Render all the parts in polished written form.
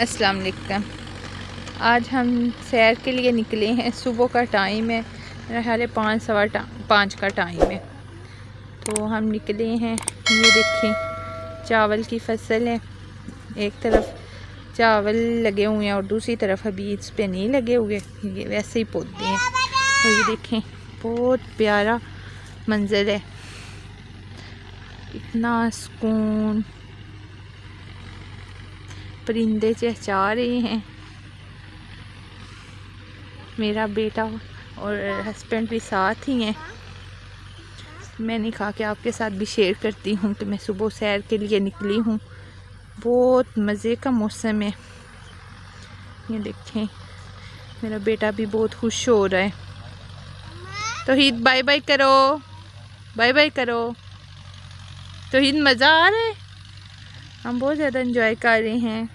अस्सलाम वालेकुम। आज हम सैर के लिए निकले हैं। सुबह का टाइम है, मेरा ख्याल है 5 सवा 5 का टाइम है। तो हम निकले हैं। ये देखें चावल की फसल है, एक तरफ चावल लगे हुए हैं और दूसरी तरफ अभी इस पे नहीं लगे हुए, ये वैसे ही पौधे हैं। और ये देखें बहुत प्यारा मंजर है, इतना सुकून, परिंदे चहचहा रहे हैं। मेरा बेटा और हस्बैंड भी साथ ही हैं। मैंने कहा कि आपके साथ भी शेयर करती हूँ कि मैं सुबह सैर के लिए निकली हूँ। बहुत मज़े का मौसम है। ये देखें मेरा बेटा भी बहुत खुश हो रहा है। तौहीद बाय बाय करो, बाय बाय करो। तौहीद मज़ा आ रहा है, हम बहुत ज़्यादा इंजॉय कर रहे हैं।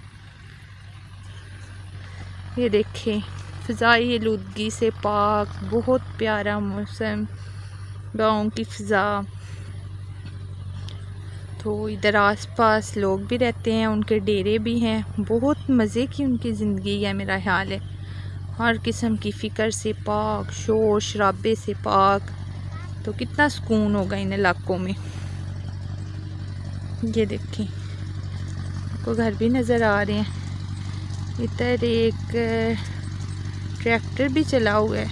ये देखें फ़िज़ाई आलूदगी से पाक, बहुत प्यारा मौसम, गाँव की फ़िज़ा। तो इधर आसपास लोग भी रहते हैं, उनके डेरे भी हैं। बहुत मज़े की उनकी ज़िंदगी है मेरा ख्याल है। हर किस्म की फ़िक्र से पाक, शोर शराबे से पाक। तो कितना सुकून होगा इन इलाकों में। ये देखें को घर भी नज़र आ रहे हैं। इधर एक ट्रैक्टर भी चला हुआ है।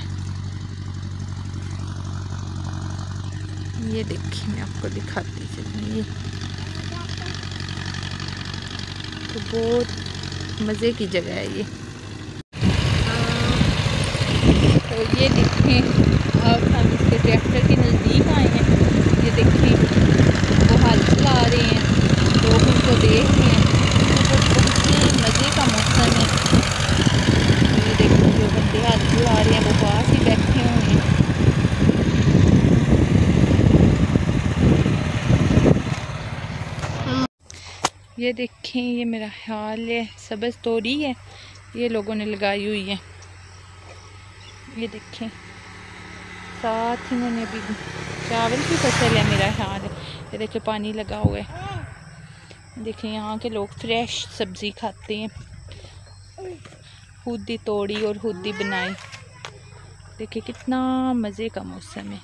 ये देखिए मैं आपको दिखाती चलूँ। ये तो बहुत मज़े की जगह है ये। तो ये देखें अब हम इसके ट्रैक्टर के नज़दीक आए हैं। ये देखें वो हल चला रहे हैं, लोग उनको देख रहे हैं। तो बहुत मज़े का मौसम है। तो ये देखो जो बंदे हल चला रहे हैं वो पास ही बैठे हुए हैं। ये देखें ये मेरा ख्याल है सब्ज़ तोरी है, ये लोगों ने लगाई हुई है। ये देखें साथ इन्होंने अभी चावल की फसल है मेरा ख्याल है। ये देखें पानी लगा हुआ है। देखें यहाँ के लोग फ्रेश सब्ज़ी खाते हैं, खुद ही तोड़ी और खुद ही बनाई। देखिए कितना मज़े का मौसम है।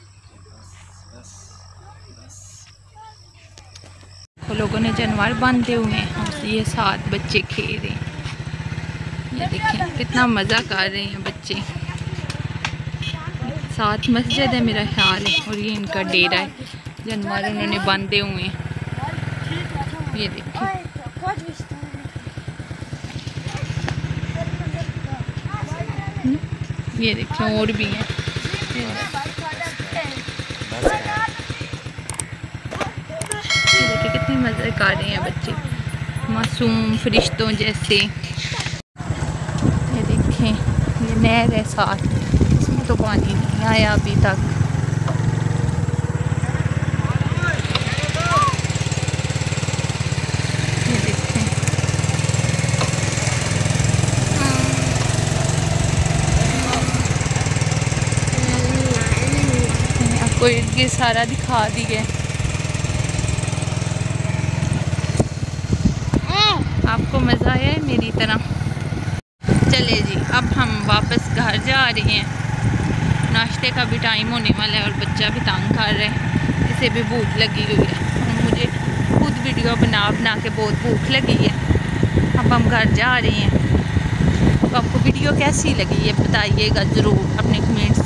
वो लोगों ने जानवर बांधे हुए हैं, ये 7 बच्चे खेल रहे हैं। ये देखें कितना मज़ा कर रहे हैं बच्चे। साथ मस्जिद है मेरा ख्याल है और ये इनका डेरा है, जानवर उन्होंने बांधे हुए हैं। ये देखें ये देखें और भी हैं। ये देखिए कितने मज़े कर रहे हैं बच्चे, मासूम फरिश्तों जैसे। ये देखें ये नहर है साथ, इसमें तो पानी नहीं आया अभी तक। ये देखें आपको इर्द सारा दिखा दिए। आपको मज़ा आया है मेरी तरह? चले जी अब हम वापस घर जा रहे हैं। नाश्ते का भी टाइम होने वाला है और बच्चा भी तंग कर रहा है, इसे भी भूख लगी हुई है और मुझे खुद वीडियो बना बना के बहुत भूख लगी है। अब हम घर जा रहे हैं। तो आपको वीडियो कैसी लगी है बताइएगा ज़रूर अपने कमेंट्स